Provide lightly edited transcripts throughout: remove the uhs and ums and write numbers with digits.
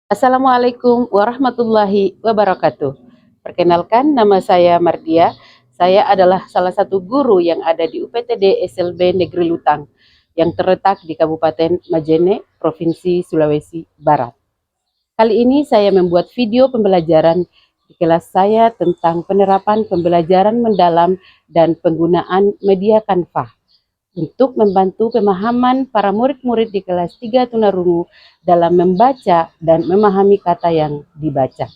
Assalamualaikum warahmatullahi wabarakatuh. Perkenalkan, nama saya Mardia. Saya adalah salah satu guru yang ada di UPTD SLB Negeri Lutang yang terletak di Kabupaten Majene, Provinsi Sulawesi Barat. Kali ini saya membuat video pembelajaran di kelas saya tentang penerapan pembelajaran mendalam dan penggunaan media Canva untuk membantu pemahaman para murid-murid di kelas 3 tunarungu dalam membaca dan memahami kata yang dibaca.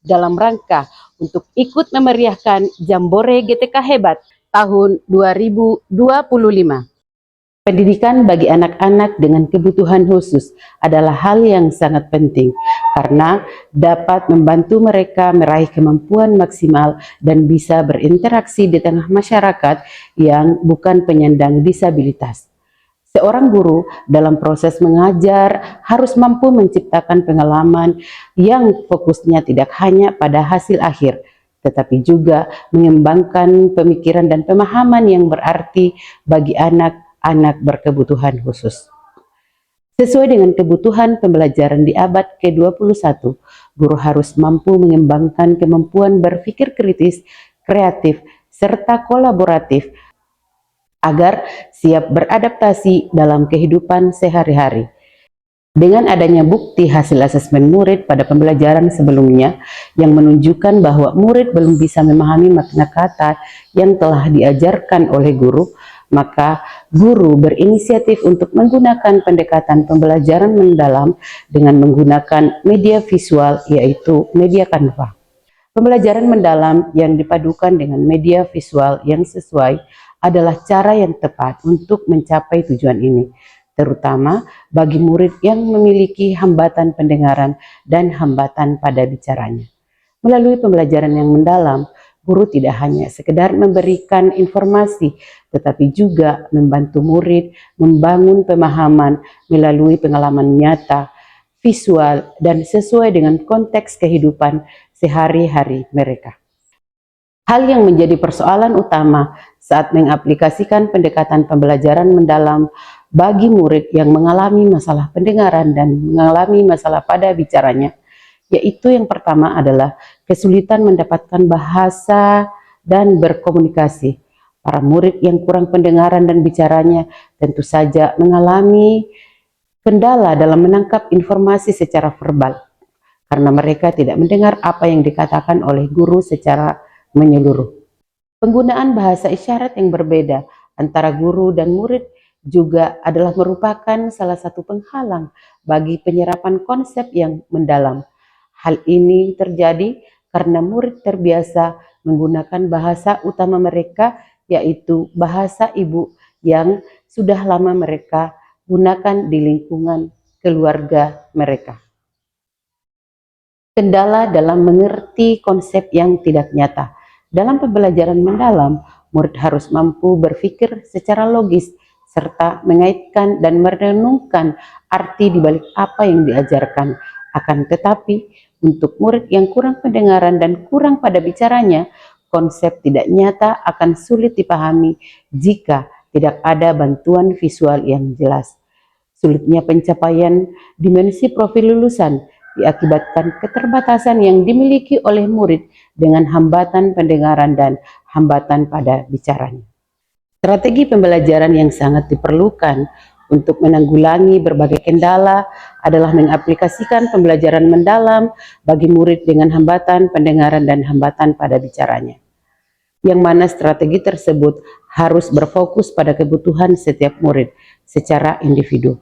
Dalam rangka untuk ikut memeriahkan Jambore GTK Hebat tahun 2025. Pendidikan bagi anak-anak dengan kebutuhan khusus adalah hal yang sangat penting karena dapat membantu mereka meraih kemampuan maksimal dan bisa berinteraksi di tengah masyarakat yang bukan penyandang disabilitas. Seorang guru dalam proses mengajar harus mampu menciptakan pengalaman yang fokusnya tidak hanya pada hasil akhir, tetapi juga mengembangkan pemikiran dan pemahaman yang berarti bagi anak berkebutuhan khusus. Sesuai dengan kebutuhan pembelajaran di abad ke-21, guru harus mampu mengembangkan kemampuan berpikir kritis, kreatif, serta kolaboratif agar siap beradaptasi dalam kehidupan sehari-hari. Dengan adanya bukti hasil asesmen murid pada pembelajaran sebelumnya yang menunjukkan bahwa murid belum bisa memahami makna kata yang telah diajarkan oleh guru, maka guru berinisiatif untuk menggunakan pendekatan pembelajaran mendalam dengan menggunakan media visual, yaitu media Canva. Pembelajaran mendalam yang dipadukan dengan media visual yang sesuai adalah cara yang tepat untuk mencapai tujuan ini, terutama bagi murid yang memiliki hambatan pendengaran dan hambatan pada bicaranya. Melalui pembelajaran yang mendalam, guru tidak hanya sekedar memberikan informasi, tetapi juga membantu murid membangun pemahaman melalui pengalaman nyata, visual, dan sesuai dengan konteks kehidupan sehari-hari mereka. Hal yang menjadi persoalan utama saat mengaplikasikan pendekatan pembelajaran mendalam bagi murid yang mengalami masalah pendengaran dan mengalami masalah pada bicaranya, yaitu yang pertama adalah kesulitan mendapatkan bahasa dan berkomunikasi. Para murid yang kurang pendengaran dan bicaranya tentu saja mengalami kendala dalam menangkap informasi secara verbal, karena mereka tidak mendengar apa yang dikatakan oleh guru secara menyeluruh. Penggunaan bahasa isyarat yang berbeda antara guru dan murid juga adalah merupakan salah satu penghalang bagi penyerapan konsep yang mendalam. Hal ini terjadi karena murid terbiasa menggunakan bahasa utama mereka, yaitu bahasa ibu yang sudah lama mereka gunakan di lingkungan keluarga mereka. Kendala dalam mengerti konsep yang tidak nyata. Dalam pembelajaran mendalam, murid harus mampu berpikir secara logis serta mengaitkan dan merenungkan arti di balik apa yang diajarkan. Akan tetapi, untuk murid yang kurang pendengaran dan kurang pada bicaranya, konsep tidak nyata akan sulit dipahami jika tidak ada bantuan visual yang jelas. Sulitnya pencapaian dimensi profil lulusan diakibatkan keterbatasan yang dimiliki oleh murid dengan hambatan pendengaran dan hambatan pada bicaranya. Strategi pembelajaran yang sangat diperlukan untuk menanggulangi berbagai kendala adalah mengaplikasikan pembelajaran mendalam bagi murid dengan hambatan pendengaran dan hambatan pada bicaranya, yang mana strategi tersebut harus berfokus pada kebutuhan setiap murid secara individu.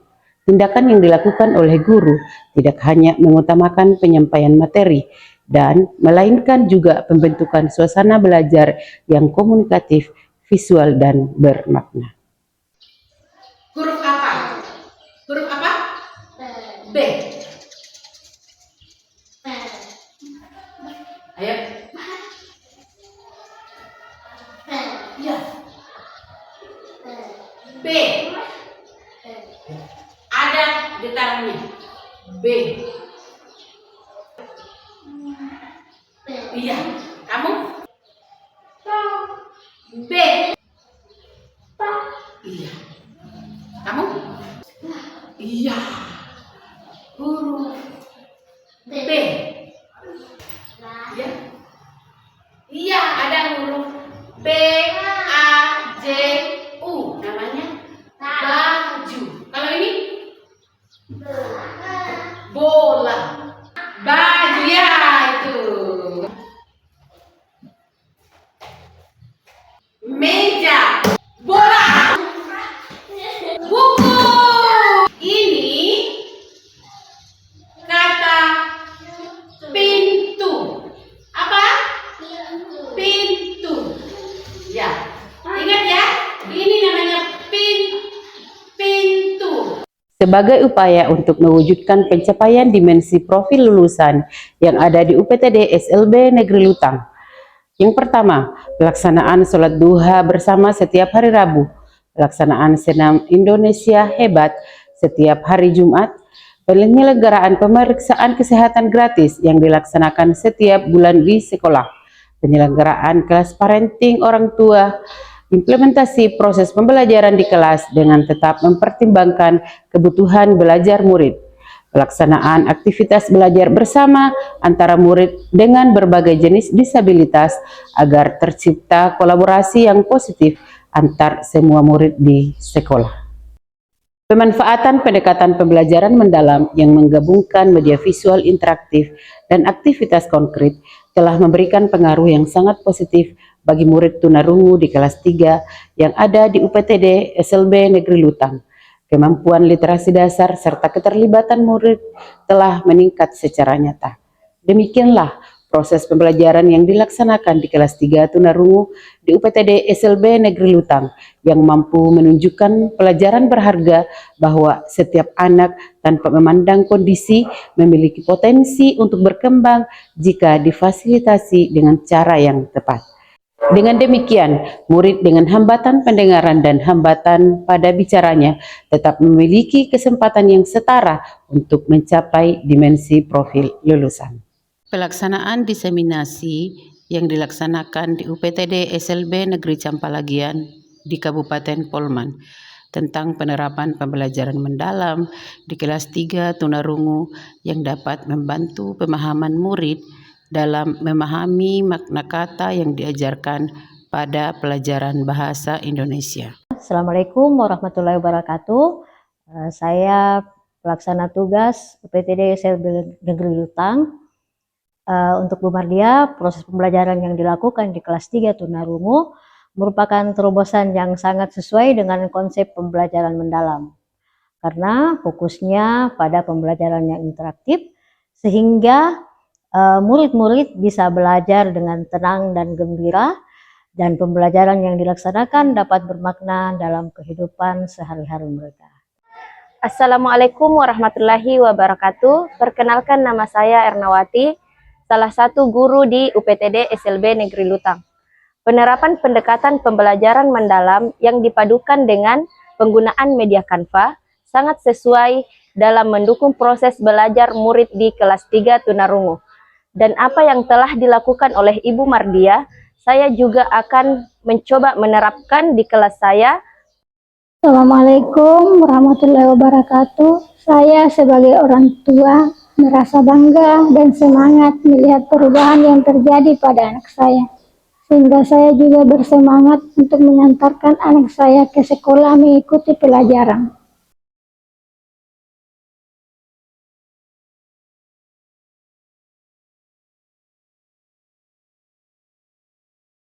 Tindakan yang dilakukan oleh guru tidak hanya mengutamakan penyampaian materi, dan melainkan juga pembentukan suasana belajar yang komunikatif, visual, dan bermakna. Huruf apa? Huruf apa? B. Ayo. Ya. B. Ada getarannya. B. Iya. Kamu? B. Iya. Kamu? Iya. Huruf B. Ya. Iya, ada huruf B, A, J, U. Namanya baju. Kalau ini bola. Baju ya itu. Meja. Bola. Buku. Ini kata pintu. Apa? Pintu. Ya. Ingat ya, ini namanya pintu. Sebagai upaya untuk mewujudkan pencapaian dimensi profil lulusan yang ada di UPTD SLB Negeri Lutang. Yang pertama, pelaksanaan sholat duha bersama setiap hari Rabu, pelaksanaan senam Indonesia hebat setiap hari Jumat, penyelenggaraan pemeriksaan kesehatan gratis yang dilaksanakan setiap bulan di sekolah, penyelenggaraan kelas parenting orang tua, implementasi proses pembelajaran di kelas dengan tetap mempertimbangkan kebutuhan belajar murid, pelaksanaan aktivitas belajar bersama antara murid dengan berbagai jenis disabilitas agar tercipta kolaborasi yang positif antar semua murid di sekolah. Pemanfaatan pendekatan pembelajaran mendalam yang menggabungkan media visual interaktif dan aktivitas konkret telah memberikan pengaruh yang sangat positif bagi murid tunarungu di kelas 3 yang ada di UPTD SLB Negeri Lutang. Kemampuan literasi dasar serta keterlibatan murid telah meningkat secara nyata. Demikianlah proses pembelajaran yang dilaksanakan di kelas 3 tunarungu di UPTD SLB Negeri Lutang yang mampu menunjukkan pelajaran berharga bahwa setiap anak tanpa memandang kondisi memiliki potensi untuk berkembang jika difasilitasi dengan cara yang tepat. Dengan demikian, murid dengan hambatan pendengaran dan hambatan pada bicaranya tetap memiliki kesempatan yang setara untuk mencapai dimensi profil lulusan. Pelaksanaan diseminasi yang dilaksanakan di UPTD SLB Negeri Campalagian di Kabupaten Polman tentang penerapan pembelajaran mendalam di kelas 3 tunarungu yang dapat membantu pemahaman murid dalam memahami makna kata yang diajarkan pada pelajaran bahasa Indonesia. Assalamualaikum warahmatullahi wabarakatuh. Saya pelaksana tugas UPTD SLB Negeri Lutang. Untuk Bu Mardia, proses pembelajaran yang dilakukan di kelas 3 tunarungu merupakan terobosan yang sangat sesuai dengan konsep pembelajaran mendalam. Karena fokusnya pada pembelajaran yang interaktif sehingga murid-murid bisa belajar dengan tenang dan gembira, dan pembelajaran yang dilaksanakan dapat bermakna dalam kehidupan sehari-hari mereka. Assalamualaikum warahmatullahi wabarakatuh. Perkenalkan, nama saya Ernawati, salah satu guru di UPTD SLB Negeri Lutang. Penerapan pendekatan pembelajaran mendalam yang dipadukan dengan penggunaan media Canva sangat sesuai dalam mendukung proses belajar murid di kelas 3 tunarungu. Dan apa yang telah dilakukan oleh Ibu Mardia, saya juga akan mencoba menerapkan di kelas saya. Assalamualaikum warahmatullahi wabarakatuh. Saya sebagai orang tua merasa bangga dan semangat melihat perubahan yang terjadi pada anak saya. Sehingga saya juga bersemangat untuk mengantarkan anak saya ke sekolah mengikuti pelajaran.